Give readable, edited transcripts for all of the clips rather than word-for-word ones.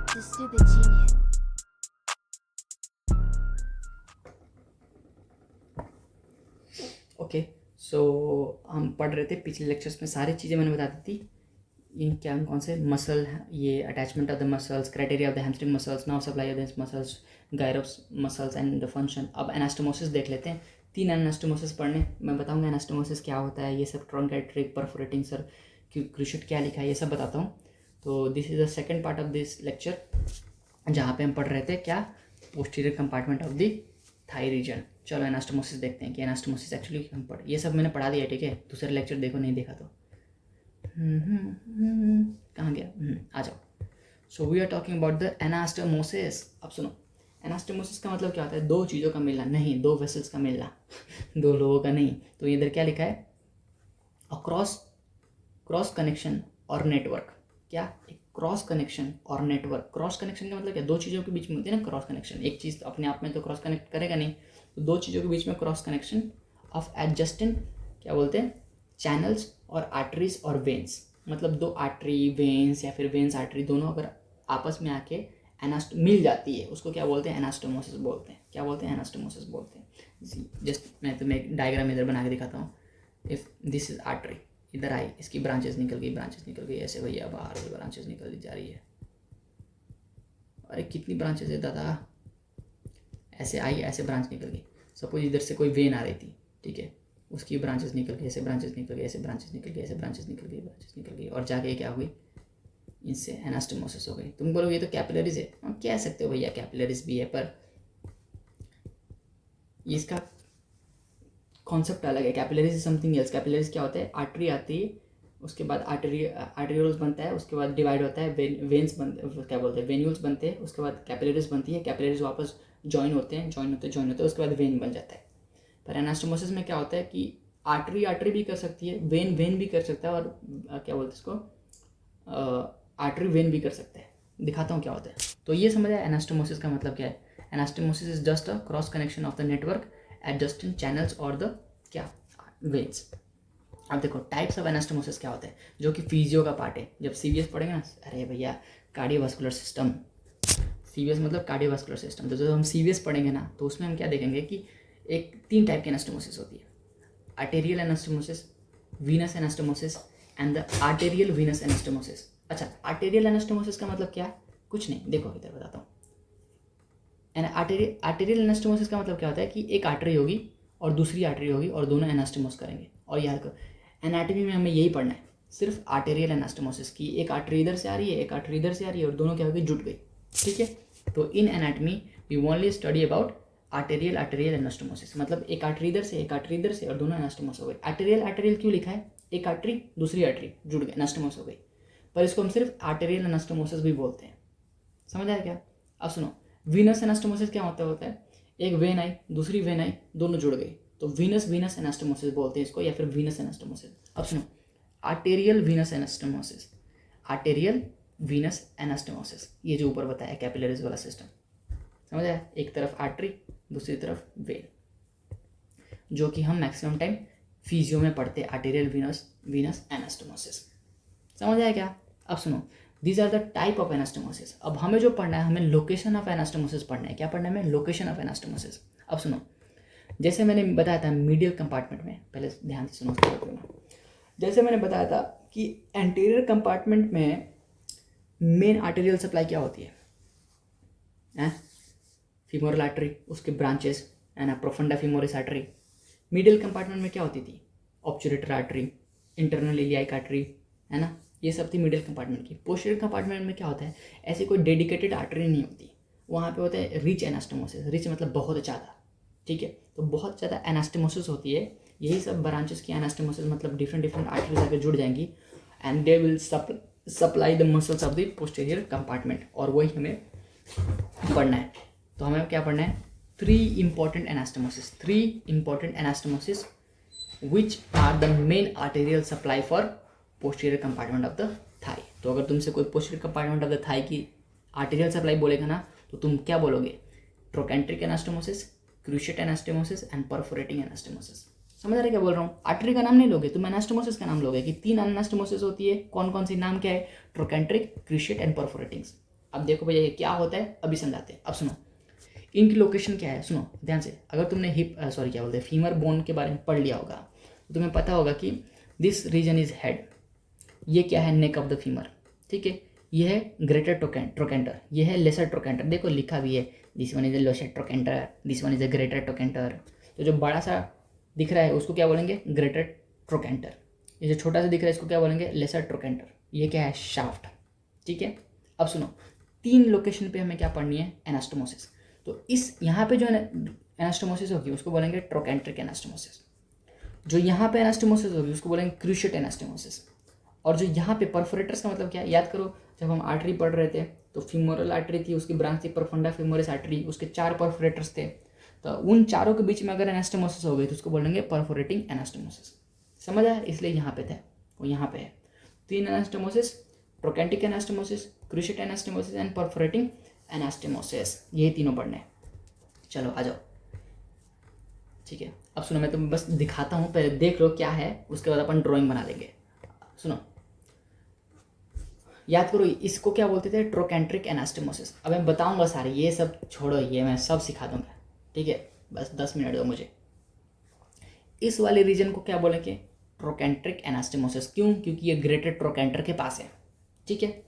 to Super Genius. Okay so हम पढ़ रहे थे पिछले लेक्चर्स में, सारी चीज़ें मैंने बता दी थी। इन क्या कौन से मसल, ये attachment of the muscles, criteria of the hamstring muscles, now supply of the muscles, गायरोप्स मसल्स एंड द फंक्शन। अब एनास्टोमोसिस देख लेते हैं। 3 एनास्टोमोसिस पढ़ने, मैं बताऊंगा एनास्टोमोसिस क्या होता है, ये सब ट्रंकेट्रिक, परफोरेटिंग, सर क्रूशिएट क्या लिखा है, ये सब बताता हूँ। तो this is the second part of this lecture, जहाँ पे हम पढ़ रहे थे क्या, posterior compartment of the thigh region. चलो एनास्टोमोसिस देखते हैं कि एनास्टोमोसिस एक्चुअली हम पढ़, ये सब मैंने पढ़ा दिया, ठीक है। दूसरे लेक्चर देखो, नहीं देखा तो कहाँ गया, आ जाओ। So we are talking about the anastomosis. अब सुनो, एनास्टोमोसिस का मतलब क्या होता है, दो चीज़ों का मिलना, नहीं दो वेसल्स का मिलना दो लोगों का नहीं। तो इधर क्या लिखा है, क्रॉस कनेक्शन और नेटवर्क। क्या, एक क्रॉस कनेक्शन और नेटवर्क। क्रॉस कनेक्शन का मतलब क्या, दो चीज़ों के बीच में होती है ना क्रॉस कनेक्शन। एक चीज़ अपने आप में तो क्रॉस कनेक्ट करेगा नहीं, तो दो चीज़ों के बीच में क्रॉस कनेक्शन ऑफ एडजस्टेंट, क्या बोलते हैं, चैनल्स और आर्टरीज और वेन्स। मतलब दो आर्टरी वेन्स या फिर वेन्स आर्टरी दोनों अगर आपस में आके मिल जाती है, उसको क्या बोलते हैं, एनास्टोमोसिस बोलते हैं। क्या बोलते हैं, एनास्टोमोसिस बोलते हैं। जस्ट मैं तुम्हें एक डायग्राम इधर बना के दिखाता हूँ। इफ दिस इज आर्टरी, इधर आई, इसकी ब्रांचेस निकल गई, ऐसे भैया बाहर भी ब्रांचेस निकल जा रही है। अरे कितनी ब्रांचेस है दादा, ऐसे आई, ऐसे ब्रांच निकल गई। सपोज इधर से कोई वेन आ रही थी, ठीक है, उसकी ब्रांचेस निकल गई, ऐसे ब्रांचेस निकल गई, ऐसे ब्रांचेस निकल गई, ऐसे ब्रांचेस निकल गई, और जाके क्या हुई, इनसे एनास्टोमोसिस हो गई। तुम बोलोगे ये तो कैपिलरीज है, हम कह सकते हो भैया कैपिलरीज भी है, पर इसका कॉन्सेप्ट अलग है। Capillaries is something else. Capillaries क्या होता है, आर्टरी आती है, उसके बाद आर्टेरियोल्स बनता है, उसके बाद डिवाइड होता है, वेन्स बनते, क्या बोलते हैं, वेन्यूल्स बनते हैं, उसके बाद कैपिलरीज बनती है, कैपिलरीज वापस ज्वाइन होते हैं, उसके बाद वेन बन जाता है। पर एनास्टोमोसिस में क्या होता है कि आर्टरी भी कर सकती है, वेन भी कर सकता है, और क्या बोलते हैं इसको, आर्टरी वेन भी कर सकता है। दिखाता हूँ क्या होता है। तो ये समझ आया एनास्टोमोसिस का मतलब क्या है। Anastomosis is just a cross connection of the network adjusting channels और द क्या, वेन्स। अब देखो टाइप्स ऑफ एनास्टोमोसिस क्या होता है, जो कि फिजियो का पार्ट है। जब सीवीएस पढ़ेंगे ना, अरे भैया कार्डियोवास्कुलर सिस्टम, सीवीएस मतलब कार्डियोवास्कुलर सिस्टम। तो जब हम सीवीएस पढ़ेंगे ना, तो उसमें हम क्या देखेंगे कि एक 3 टाइप की एनास्टोमोसिस होती है, arterial anastomosis, Venus anastomosis and the arterial Venus anastomosis. अच्छा, आर्टेरियल एनास्टोमोसिस का मतलब क्या, कुछ नहीं, देखो इधर बताता हूँ। आर्टेरियल एनास्टोमोसिस का मतलब क्या होता है कि एक आर्टरी होगी और दूसरी आर्टरी होगी और दोनों एनास्टोमोस करेंगे। और याद करो एनाटॉमी में हमें यही पढ़ना है, सिर्फ आर्टेरियल एनास्टोमोसिस की। एक आर्टरी इधर से आ रही है, एक आर्टरी इधर से आ रही है, और दोनों क्या होगी, जुट गई, ठीक है। तो in anatomy we only study about arterial anastomosis. मतलब एक आर्टरी इधर से, एक आर्टरी इधर से, और दोनों एनास्टोमोस हो गए। आर्टेरियल क्यों लिखा है, एक आर्टरी दूसरी आर्टरी जुड़ गई, एनास्टोमोस हो गई, पर इसको हम सिर्फ आर्टेरियल एनास्टोमोसिस भी बोलते हैं। समझ आया क्या। अब सुनो, वीनस एनास्टोमोसिस क्या होता है, एक वेन आई, दूसरी वेन आई, दोनों जुड़ गई, तो वीनस एनास्टोमोसिस बोलते हैं इसको, या फिर वीनस एनास्टोमोसिस। अब सुनो, arterial Venus anastomosis, arterial Venus anastomosis, ये जो ऊपर बताया कैपिलरीज वाला सिस्टम, समझ आया। एक तरफ आर्टरी, दूसरी तरफ वेन, जो कि हम मैक्सिमम टाइम फिजियो में पढ़ते हैं, आर्टेरियल वीनस एनास्टोमोसिस। समझ आया क्या। अब सुनो, these are the type of anastomosis. अब हमें जो पढ़ना है, हमें लोकेशन ऑफ एनास्टोमोसिस पढ़ना है। क्या पढ़ना है हमें, लोकेशन ऑफ एनास्टोमोसिस। अब सुनो, जैसे मैंने बताया था मीडियल कंपार्टमेंट में, पहले ध्यान से सुनो, जैसे मैंने बताया था कि एंटीरियर कंपार्टमेंट में मेन आर्टेरियल सप्लाई क्या होती है, फीमोरल आर्टरी, उसके ब्रांचेस है ना, profunda femoris artery. Middle compartment में क्या होती थी, ऑब्चुरेटर आर्टरी, इंटरनल इलियाइक आर्टरी, है ना, ये सब थी मिडिल कंपार्टमेंट की। पोस्टीरियर कंपार्टमेंट में क्या होता है, ऐसी कोई डेडिकेटेड आर्टरी नहीं होती, वहाँ पे होता है रिच एनास्टोमोसिस। रिच मतलब बहुत ज़्यादा, ठीक है, तो बहुत ज़्यादा एनास्टोमोसिस होती है। यही सब ब्रांचेस की एनास्टोमोसिस, मतलब डिफरेंट आर्टरीज आकर जुड़ जाएंगी, and they will supply the muscles of the posterior compartment, और वही हमें पढ़ना है। तो हमें क्या पढ़ना है, 3 important anastomosis which are the main arterial supply for posterior compartment of the thigh। तो अगर तुमसे कोई posterior compartment of the thigh की arterial supply बोलेगा ना, तो तुम क्या बोलोगे, trochanteric anastomosis, cruciate anastomosis and perforating anastomosis. समझ आ रहा है क्या बोल रहा हूँ। आर्टरी का नाम नहीं लोगे तुम, एनास्टोमोसिस का नाम लोगे कि 3 एनास्टोमोसिस होती है। कौन कौन सी नाम क्या है, ट्रोकेंट्रिक, क्रूशिएट एंड परफोरेटिंग्स। अब देखो भैया ये क्या होता है, अभी समझाते हैं। अब सुनो इनकी लोकेशन क्या है, सुनो ध्यान से। अगर तुमने क्या बोलते हैं फीमर बोन के बारे में पढ़ लिया होगा तो तुम्हें पता होगा कि दिस रीजन इज हेड, ये क्या है, नेक ऑफ द फीमर, ठीक है। ये है ग्रेटर ट्रोकेंटर, ये है लेसर ट्रोकेंटर, देखो लिखा भी है, this one is a lesser trochanter, this one is a greater trochanter. तो जो बड़ा सा दिख रहा है उसको क्या बोलेंगे, ग्रेटर ट्रोकेंटर। ये जो छोटा सा दिख रहा है इसको क्या बोलेंगे, लेसर ट्रोकेंटर। ये क्या है, शाफ्ट, ठीक है। अब सुनो 3 लोकेशन पे हमें क्या पढ़नी है, एनास्टोमोसिस। तो इस यहाँ पे जो एनास्टोमोसिस होगी उसको बोलेंगे ट्रोकेंट्रिक एनास्टोमोसिस। जो यहाँ पे एनास्टोमोसिस होगी उसको बोलेंगे क्रूशिएट एनास्टोमोसिस। और जो यहाँ पे परफोरेटर्स का मतलब क्या है, याद करो जब हम आर्टरी पढ़ रहे थे तो फीमोरल आर्टरी थी, उसकी ब्रांच थी प्रफंडा फीमोरिस आर्टरी, उसके 4 परफोरेटर्स थे। तो उन चारों के बीच में अगर एनास्टोमोसिस हो गई तो उसको बोलेंगे परफोरेटिंग एनास्टोमोसिस। समझ आया, इसलिए यहाँ पे थे, वो यहाँ पे है 3 anastomosis, trochanteric anastomosis, cruciate anastomosis and perforating anastomosis, ये तीनों पढ़ने हैं। चलो आ जाओ, ठीक है। अब सुनो मैं तुम्हें बस दिखाता हूँ, पहले देख लो क्या है, उसके बाद अपन ड्राइंग बना लेंगे। सुनो याद करो इसको क्या बोलते थे, ट्रोकेंट्रिक एनास्टोमोसिस। अब मैं बताऊंगा सारे, ये सब छोड़ो, ये मैं सब सिखा दूंगा, ठीक है। बस 10 मिनट दो मुझे। इस वाले रीजन को क्या बोलेंगे, ट्रोकेंट्रिक एनास्टोमोसिस। क्यों, क्योंकि ये ग्रेटर ट्रोकेंटर के पास है, ठीक है।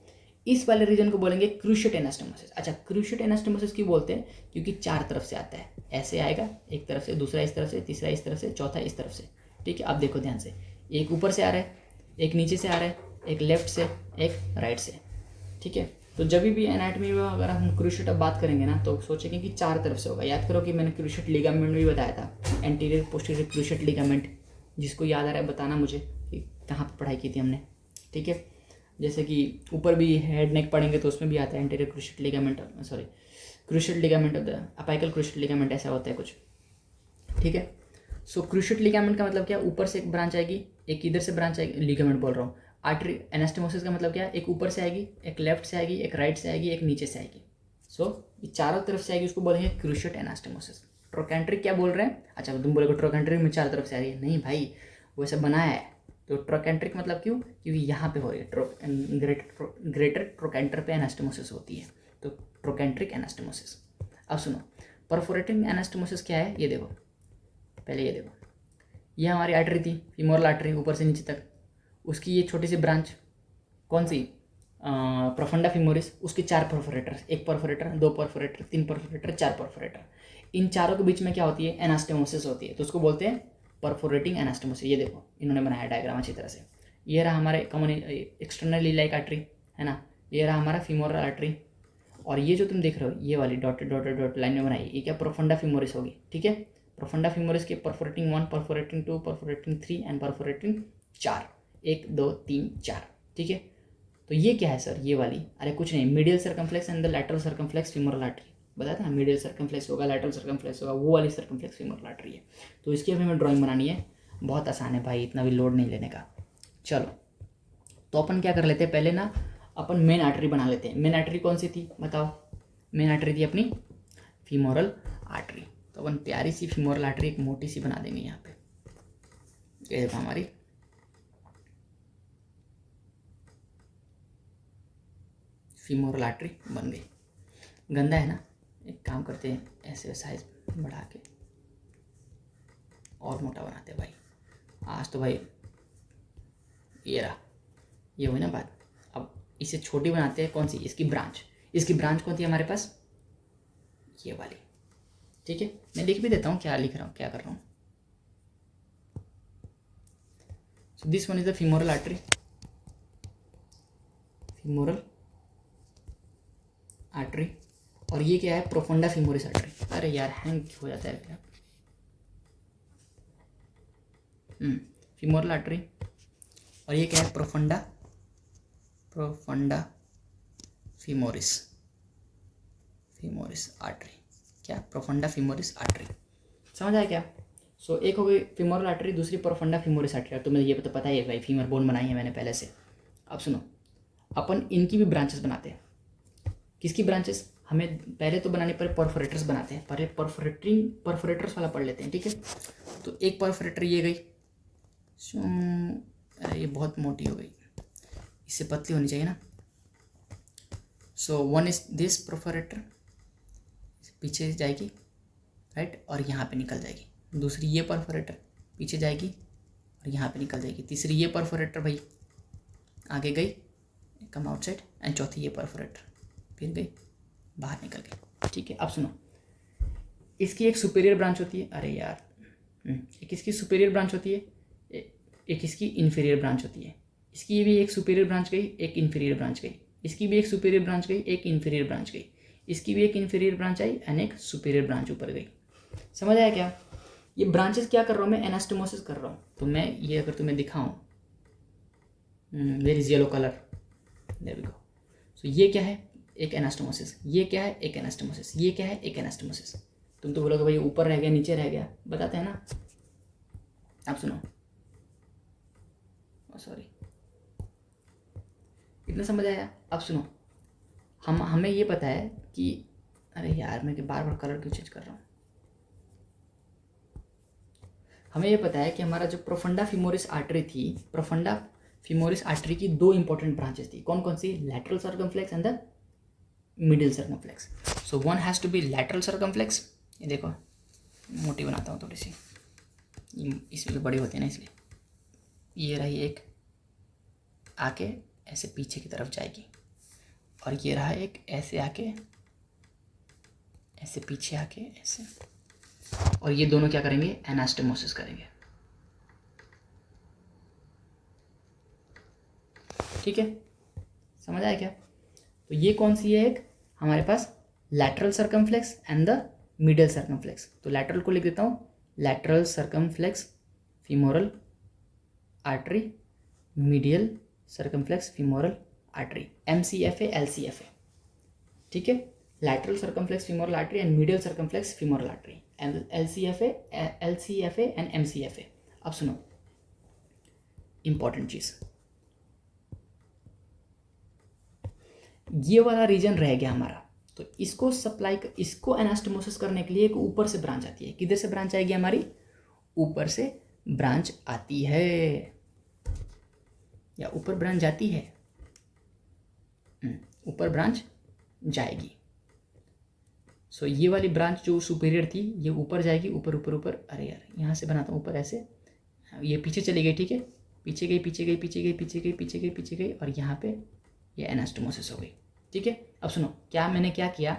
इस वाले रीजन को बोलेंगे क्रूशिएट एनास्टोमोसिस। अच्छा क्रूशिएट एनास्टोमोसिस क्यों बोलते हैं, क्योंकि 4 तरफ से आता है, ऐसे आएगा एक तरफ से, दूसरा इस तरफ से, तीसरा इस तरफ से, चौथा इस तरफ से, ठीक है। अब देखो ध्यान से, एक ऊपर से आ रहा है, एक नीचे से आ रहा है, एक लेफ्ट से, एक राइट से, ठीक है। तो जब भी एनाटॉमी में अगर हम क्रूशिएट अब बात करेंगे ना तो सोचेंगे कि 4 तरफ से होगा। याद करो कि मैंने क्रूशिएट लिगामेंट भी बताया था, एंटीरियर पोस्टीरियर क्रूशिएट लिगामेंट। जिसको याद आ रहा है बताना मुझे कि कहाँ पर पढ़ाई की थी हमने, ठीक है। जैसे कि ऊपर भी हेड नेक पढ़ेंगे तो उसमें भी आता है anterior cruciate ligament, sorry cruciate ligament of the apical cruciate ligament, ऐसा होता है कुछ, ठीक है। सो क्रूशिएट लिगामेंट का मतलब क्या, ऊपर से एक ब्रांच आएगी, एक इधर से ब्रांच आएगी, लिगामेंट बोल रहा हूँ। आर्टरी एनास्टोमोसिस का मतलब क्या है, एक ऊपर से आएगी, एक लेफ्ट से आएगी, एक राइट से आएगी, एक नीचे से आएगी। सो ये चारों तरफ से आएगी, उसको बोलेंगे क्रूशिएट एनास्टोमोसिस। ट्रोकेंट्रिक क्या बोल रहे हैं, अच्छा तुम बोलोगे ट्रोकेंट्रिक में 4 तरफ से आ रही है, नहीं भाई वो ऐसा बनाया है। तो ट्रोकेंट्रिक मतलब क्यों, क्योंकि यहाँ पे हो रही है, ग्रेटर ट्रोकेंटर पे एनास्टोमोसिस होती है, तो ट्रोकेंट्रिक एनास्टोमोसिस। अब सुनो परफोरेटिंग एनास्टोमोसिस क्या है, ये देखो, पहले ये देखो, ये हमारी आर्टरी थी, फीमोरल आर्टरी ऊपर से नीचे तक, उसकी ये छोटी सी ब्रांच कौन सी, प्रोफंडा फीमोरिस, उसके 4 perforator, 1 perforator, 2 perforator, 3 perforator, 4 perforator. इन चारों के बीच में क्या होती है, एनास्टोमोसिस होती है, तो उसको बोलते हैं परफोरेटिंग एनास्टोमोसिस। ये देखो इन्होंने बनाया डायग्राम अच्छी तरह से, ये रहा हमारे कॉमन एक्सटर्नल इलाइक आर्टरी है ना, ये रहा हमारा फीमोरल आर्टरी, और ये जो तुम देख रहे हो ये वाली डॉटेड डॉटेड डॉट लाइन में बनाई, ये क्या प्रोफंडा फीमोरिस होगी, ठीक है। प्रोफंडा फीमोरिस के perforating 1, perforating 2, perforating 3 and perforating 4, 1 2 3 4, ठीक है। तो ये क्या है सर, ये वाली, अरे कुछ नहीं, medial circumflex and the lateral circumflex femoral artery, बताया था ना, मीडियल सर्कमफ्लेक्स होगा, लैटरल सर्कमफ्लेक्स होगा, वो वाली सर्कमफ्लेक्स फीमोरल आर्टरी है। तो इसकी अभी हमें ड्राइंग बनानी है, बहुत आसान है भाई, इतना भी लोड नहीं लेने का। चलो तो अपन क्या कर लेते हैं, पहले ना अपन मेन आर्टरी बना लेते हैं। मेन आर्टरी कौन सी थी बताओ, मेन आर्टरी थी अपनी फीमोरल आर्टरी। तो अपन प्यारी सी फीमोरल आर्टरी एक मोटी सी बना देंगे यहाँ पे, ये देखो हमारी फीमोरल आर्टरी बन गई। गंदा है ना, एक काम करते हैं, ऐसे साइज बढ़ा के और मोटा बनाते हैं भाई। आज तो भाई ये रहा, ये हुई ना बात। अब इसे छोटी बनाते हैं, कौन सी, इसकी ब्रांच, इसकी ब्रांच कौन थी हमारे पास, ये वाली, ठीक है। मैं लिख भी देता हूँ क्या लिख रहा हूँ, क्या कर रहा हूँ। So this one is the femoral artery, femoral artery, और ये क्या है, प्रोफंडा फीमोरिस आर्टरी। अरे यार हैंग हो जाता है क्या, फीमोरल आर्टरी, और ये क्या है, प्रोफंडा फीमोरिस आर्टरी, क्या प्रोफंडा फीमोरिस आर्टरी, समझ आया क्या। सो एक हो गई फीमोरल आर्टरी, दूसरी प्रोफंडा फीमोरिस आर्टरी। और तुम्हें ये तो पता ही है भाई, फीमर बोन बनाई है मैंने पहले से। अब सुनो अपन इनकी भी ब्रांचेस बनाते हैं। किसकी ब्रांचेस, हमें पहले तो बनाने पर परफोरेटर्स बनाते हैं, पहले परफोरेटर्स वाला पढ़ लेते हैं, ठीक है। तो एक परफोरेटर ये गई, अरे ये बहुत मोटी हो गई, इससे पतली होनी चाहिए ना। So one is this perforator, पीछे जाएगी राइट और यहाँ पे निकल जाएगी। दूसरी ये परफोरेटर पीछे जाएगी और यहाँ पे निकल जाएगी। तीसरी ये परफोरेटर भाई आगे गई, कम आउटसाइड, एंड चौथी ये परफोरेटर फिर गई बाहर निकल गई। ठीक है, अब सुनो, इसकी एक सुपीरियर ब्रांच होती है, अरे यार एक इसकी सुपीरियर ब्रांच होती है, एक इसकी इन्फीरियर ब्रांच होती है। इसकी भी एक सुपीरियर ब्रांच गई, एक इन्फीरियर ब्रांच गई। इसकी भी एक सुपीरियर ब्रांच गई, एक इन्फीरियर ब्रांच गई। इसकी भी एक इन्फीरियर ब्रांच आई एंड एक सुपीरियर ब्रांच ऊपर गई। समझ आया क्या? ये ब्रांचेस क्या कर रहा हूँ मैं, एनास्टोमोसिस कर रहा हूँ। तो मैं ये अगर तुम्हें दिखाऊँ, where is yellow colour, there we go. So ये क्या है, एक एनास्टोमोसिस। ये क्या है, एक एनास्टोमोसिस। ये क्या है, एक एनास्टोमोसिस। तुम तो बोलोगे भाई ऊपर रह गया नीचे रह गया, बताते हैं ना। अब सुनो, सॉरी, इतना समझ आया? अब सुनो, हमें ये पता है कि, अरे यार मैं बार बार कलर क्यों चेंज कर रहा हूँ। हमें ये पता है कि हमारा जो प्रोफंडा फीमोरिस आर्टरी थी, प्रोफंडा फीमोरिस आर्टरी की दो इंपॉर्टेंट ब्रांचेस थी। कौन कौन सी? Lateral circumflex and the middle circumflex. So one has to be lateral circumflex. ये देखो मोटी बनाता हूँ थोड़ी सी, इसमें बड़ी होती है ना इसलिए। ये रही एक, आके ऐसे पीछे की तरफ जाएगी, और ये रहा एक ऐसे आके ऐसे पीछे आके ऐसे, और ये दोनों क्या करेंगे, एनास्टोमोसिस करेंगे। ठीक है, समझ आया क्या? तो ये कौन सी है, एक हमारे पास lateral circumflex and the middle circumflex. तो लैटरल को लिख देता हूँ, lateral circumflex femoral artery, medial circumflex femoral artery, MCFA LCFA। ठीक है, lateral circumflex femoral artery and medial circumflex femoral artery, and LCFA and MCFA। अब सुनो इंपॉर्टेंट चीज, ये वाला रीजन रह गया हमारा। तो इसको इसको एनास्टोमोसिस करने के लिए एक ऊपर से ब्रांच आती है। किधर से ब्रांच आएगी हमारी? ऊपर से ब्रांच आती है, या ऊपर ब्रांच जाती है, ऊपर ब्रांच जाएगी। सो ये वाली ब्रांच जो सुपीरियर थी ये ऊपर जाएगी, ऊपर ऊपर ऊपर, अरे यार यहाँ से बनाता हूँ ऊपर ऐसे, ये पीछे चली गई। ठीक है, पीछे गई पीछे गई पीछे गई पीछे गई पीछे गई पीछे गई, और यहाँ पे ये एनास्टोमोसिस हो गई। ठीक है, अब सुनो मैंने क्या किया,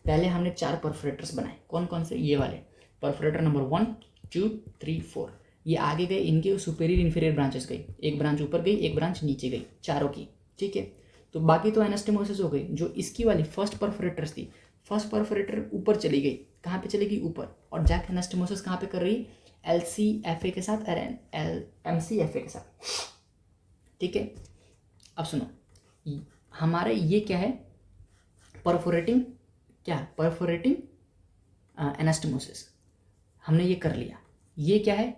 पहले हमने 4 परफोरेटर्स बनाए। कौन कौन से? ये वाले परफोरेटर नंबर 1 2 3 4। ये आगे गए, इनके सुपीरियर इन्फीरियर ब्रांचेस गई, एक ब्रांच ऊपर गई, एक ब्रांच नीचे गई, चारों की। ठीक है, तो बाकी तो एनास्टोमोसिस हो गई। जो इसकी वाली फर्स्ट परफोरेटर्स थी, फर्स्ट परफोरेटर ऊपर चली गई। कहाँ पे चली गई? ऊपर। और जैक एनास्टोमोसिस कहाँ पे कर रही? LCFA के साथ, MCFA के साथ। ठीक है, अब सुनो, हमारा ये क्या है, परफोरेटिंग, क्या परफोरेटिंग एनास्टोमोसिस, हमने ये कर लिया। ये क्या है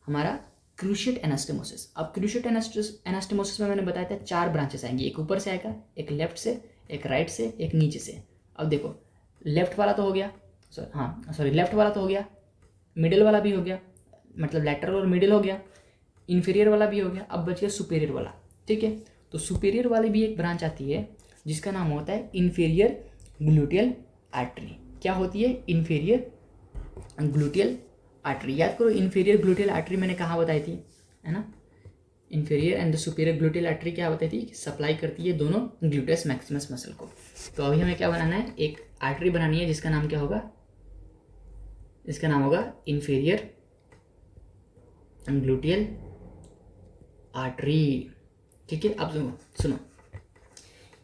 हमारा? Cruciate anastomosis. अब क्रूशिएट एनास्टोमोसिस में मैंने बताया था 4 ब्रांचेस आएंगी, एक ऊपर से आएगा, एक लेफ्ट से, एक राइट से, एक नीचे से। अब देखो लेफ्ट वाला तो हो गया, लेफ्ट वाला तो हो गया, मिडिल वाला भी हो गया, मतलब लैटरल और मिडिल हो गया, इन्फीरियर वाला भी हो गया, अब बच गया सुपीरियर वाला। ठीक है, तो सुपीरियर वाली भी एक ब्रांच आती है जिसका नाम होता है इन्फीरियर ग्लूटियल आर्टरी। क्या होती है? Inferior gluteal artery. याद करो, इन्फीरियर ग्लूटियल आर्टरी मैंने कहाँ बताई थी, है ना? Inferior and the superior gluteal artery क्या बताई थी? सप्लाई करती है दोनों ग्लूटेस मैक्सिमस मसल को। तो अभी हमें क्या बनाना है? एक आर्टरी बनानी है जिसका नाम क्या होगा? इसका नाम होगा इन्फीरियर ग्लूटियल आर्टरी। ठीक है, अब सुनो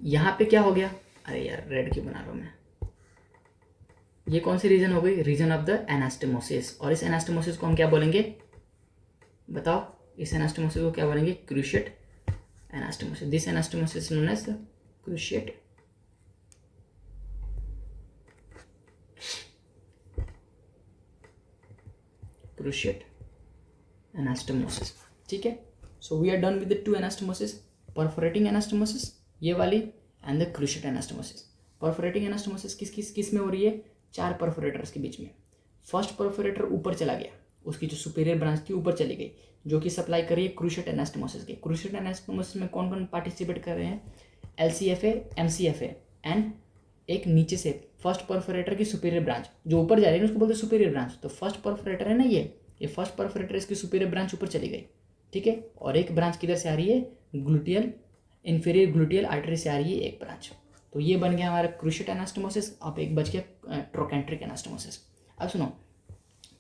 यहाँ पे क्या हो गया? अरे यार रेड क्यों बना रहा हूँ मैं? ये कौन सी रीजन हो गई? Region of the anastomosis. और इस एनास्टोमोसिस को हम क्या बोलेंगे? बताओ, इस एनास्टोमोसिस को क्या बोलेंगे? Cruciate anastomosis. This anastomosis known as cruciate anastomosis. ठीक है, so we are done with the 2 anastomosis, perforating anastomosis ये वाली and the cruciate anastomosis. Perforating anastomosis किस में हो रही है? 4 परफोरेटर्स के बीच में। फर्स्ट परफोरेटर ऊपर चला गया, उसकी जो सुपीरियर ब्रांच थी ऊपर चली गई, जो कि सप्लाई कर रही है क्रूशिएट एनास्टोमोसिस के। क्रूशिएट एनास्टोमोसिस में कौन कौन पार्टिसिपेट कर रहे हैं? LCFA, MCFA एंड एक नीचे से फर्स्ट परफोरेटर की सुपीरियर ब्रांच जो ऊपर जा रही है उसको बोलते हैं सुपीरियर ब्रांच। तो फर्स्ट परफोरेटर है ना ये फर्स्ट परफोरेटर, इसकी सुपीरियर ब्रांच ऊपर चली गई, ठीक है। और एक ब्रांच किधर से आ रही है, ग्लूटियल इन्फीरियर ग्लूटियल आर्टरी से आ रही है एक ब्रांच। तो ये बन गया हमारा क्रूशिएट एनास्टोमोसिस। अब एक बच गया ट्रोकेंट्रिक एनास्टोमोसिस। अब सुनो,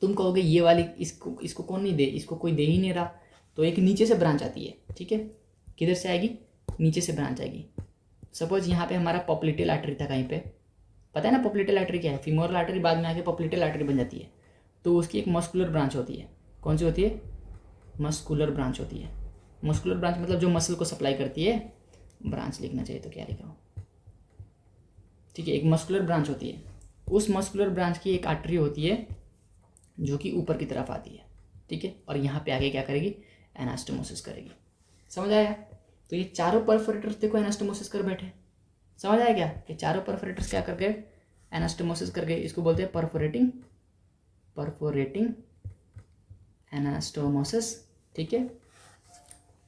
तुम कहोगे ये वाली इसको कौन नहीं दे, इसको कोई दे ही नहीं रहा। तो एक नीचे से ब्रांच आती है, ठीक है। किधर से आएगी, नीचे से ब्रांच आएगी। सपोज यहाँ पे हमारा पॉप्लिटेल आर्टरी था कहीं पे, पता है ना पॉप्लिटेल आर्टरी क्या है, फीमोरल आर्टरी बाद में आके पॉप्लिटेल आर्टरी बन जाती है। तो उसकी एक मस्कुलर ब्रांच होती है। कौन सी होती है, मस्कुलर ब्रांच होती है। मस्कुलर ब्रांच मतलब जो मसल को सप्लाई करती है, ब्रांच लिखना चाहिए तो क्या लिखा हो, ठीक है। एक मस्कुलर ब्रांच होती है, उस मस्कुलर ब्रांच की एक आर्टरी होती है जो कि ऊपर की तरफ आती है, ठीक है। और यहाँ पे आगे क्या करेगी, एनास्टोमोसिस करेगी। समझ आया। तो ये चारों परफोरेटर्स देखो एनास्टोमोसिस कर बैठे। समझ आया क्या, ये चारों परफोरेटर्स क्या कर गए, एनास्टोमोसिस कर गए। इसको बोलते हैं परफोरेटिंग एनास्टोमोसिस, ठीक है।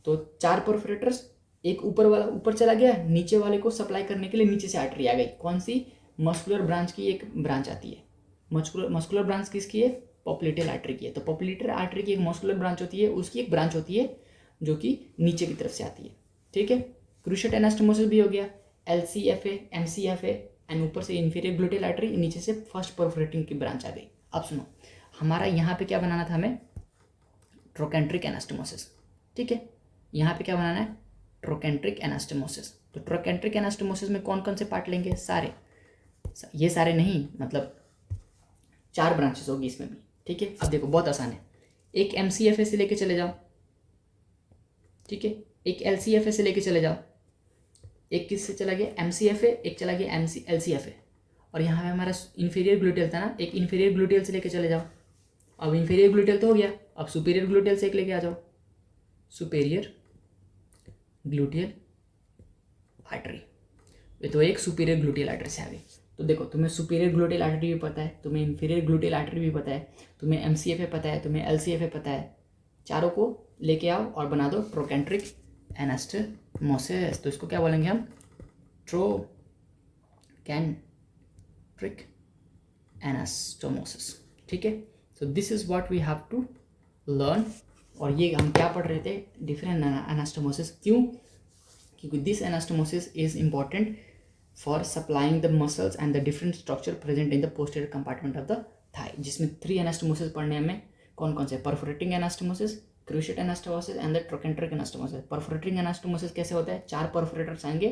तो चार परफोरेटर्स, एक ऊपर वाला ऊपर चला गया, नीचे वाले को सप्लाई करने के लिए नीचे से आर्टरी आ गई। कौन सी, मस्कुलर ब्रांच की एक ब्रांच आती है। मस्कुलर ब्रांच किसकी है, पॉप्लिटेल आर्टरी की है। तो पॉप्लिटेल आर्टरी की एक मस्कुलर ब्रांच होती है, उसकी एक ब्रांच होती है जो कि नीचे की तरफ से आती है, ठीक है। क्रूशिएट एनास्टोमोसिस भी हो गया, LCFA, MCFA एंड ऊपर से इन्फीरियर ग्लूटेल आर्टरी, नीचे से फर्स्ट परफोरेटिंग की ब्रांच आ गई। अब सुनो, हमारा यहाँ पे क्या बनाना था हमें, ट्रोकेंट्रिक एनास्टोमोसिस, ठीक है। यहाँ पे क्या बनाना है, ट्रोकेंट्रिक एनास्टोमोसिस। तो ट्रोकेंट्रिक एनास्टोमोसिस में कौन कौन से पार्ट लेंगे, सारे, ये सारे नहीं, मतलब 4 ब्रांचेस होगी इसमें भी, ठीक है। अब देखो बहुत आसान है, एक MCFA से लेके चले जाओ, ठीक है। एक LCFA से लेके चले जाओ, एक किससे चला गया, MCFA, एक चला गया LCFA। और यहाँ पे हमारा इन्फीरियर ग्लूटियल था ना, एक इन्फीरियर ग्लूटियल से लेके चले जाओ। अब इन्फीरियर ग्लूटियल तो हो गया, अब सुपीरियर ग्लूटियल से एक लेके आ जाओ, सुपीरियर ग्लूटियल आर्टरी। ये तो एक सुपीरियर ग्लूटियल आर्टरी से आ गई। तो देखो, तुम्हें सुपीरियर ग्लूटियल आर्टरी भी पता है, तुम्हें इन्फीरियर ग्लूटियल आर्टरी भी पता है, तुम्हें MCFA पता है, तुम्हें LCFA पता है। चारों को लेके आओ और बना दो ट्रोकेंट्रिक एनास्टोमोसिस। तो इसको क्या बोलेंगे हम, ट्रोकेंट्रिक एनास्टोमोसिस, ठीक है। So this is what we have to learn. और ये हम क्या पढ़ रहे थे, डिफरेंट एनास्टोमोसिस। क्यों, क्योंकि this anastomosis is important for supplying the muscles and the different structure present in the posterior compartment of the thigh, जिसमें 3 एनास्टोमोसिस पढ़ने हमें। कौन कौन से, perforating anastomosis, cruciate anastomosis and the trochanteric anastomosis. Perforating anastomosis कैसे होता है, 4 perforators आएंगे,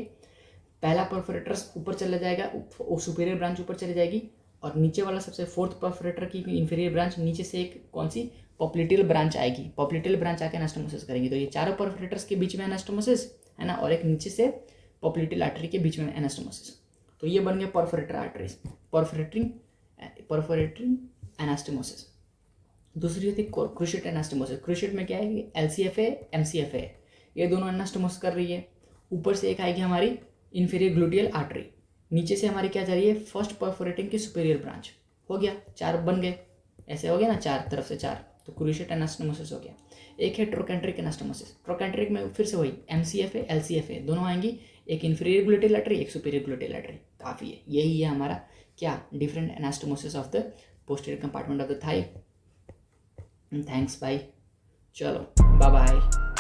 पहला परफोरेटर्स ऊपर चला जाएगा, सुपीरियर ब्रांच ऊपर चली जाएगी, और नीचे वाला सबसे 4th परफोरेटर की इन्फीरियर ब्रांच, नीचे से एक कौन सी, पॉप्लिटेल ब्रांच आएगी। पॉप्लिटेल ब्रांच आके एनास्टोमोसिस करेंगी। तो ये चारों परफोरेटर्स के बीच में एनास्टोमोसिस है ना, और एक नीचे से पॉप्लिटेल आर्टरी के बीच में एनास्टोमोसिस। तो ये बन गया परफोरेटर आर्टरीज, परफोरेटिंग एनास्टोमोसिस। दूसरी होती है क्रूशिएट एनास्टोमोसिस। क्रूशिएट में क्या है, LCFA, MCFA, ये दोनों एनास्टोमोसिस कर रही है। ऊपर से एक आएगी हमारी इन्फीरियर ग्लूटियल आर्टरी, नीचे से हमारी क्या जा रही है, फर्स्ट परफोरेटिंग की सुपीरियर ब्रांच। हो गया, 4 बन गए, ऐसे हो गया ना, 4 तरफ से 4। तो क्रूशिएट एनास्टोमोसिस हो गया। एक है ट्रोकेंट्रिक एनास्टोमोसिस। ट्रोकेंट्रिक में फिर से वही MCFA, LCFA दोनों आएंगी, एक इन्फीरियर ग्लूटियल आर्टरी, एक सुपीरियर ग्लूटियल आर्टरी। काफ़ी है, यही है हमारा क्या, different anastomosis of the posterior compartment of the thigh. Thanks, bye, चलो बाय बाय।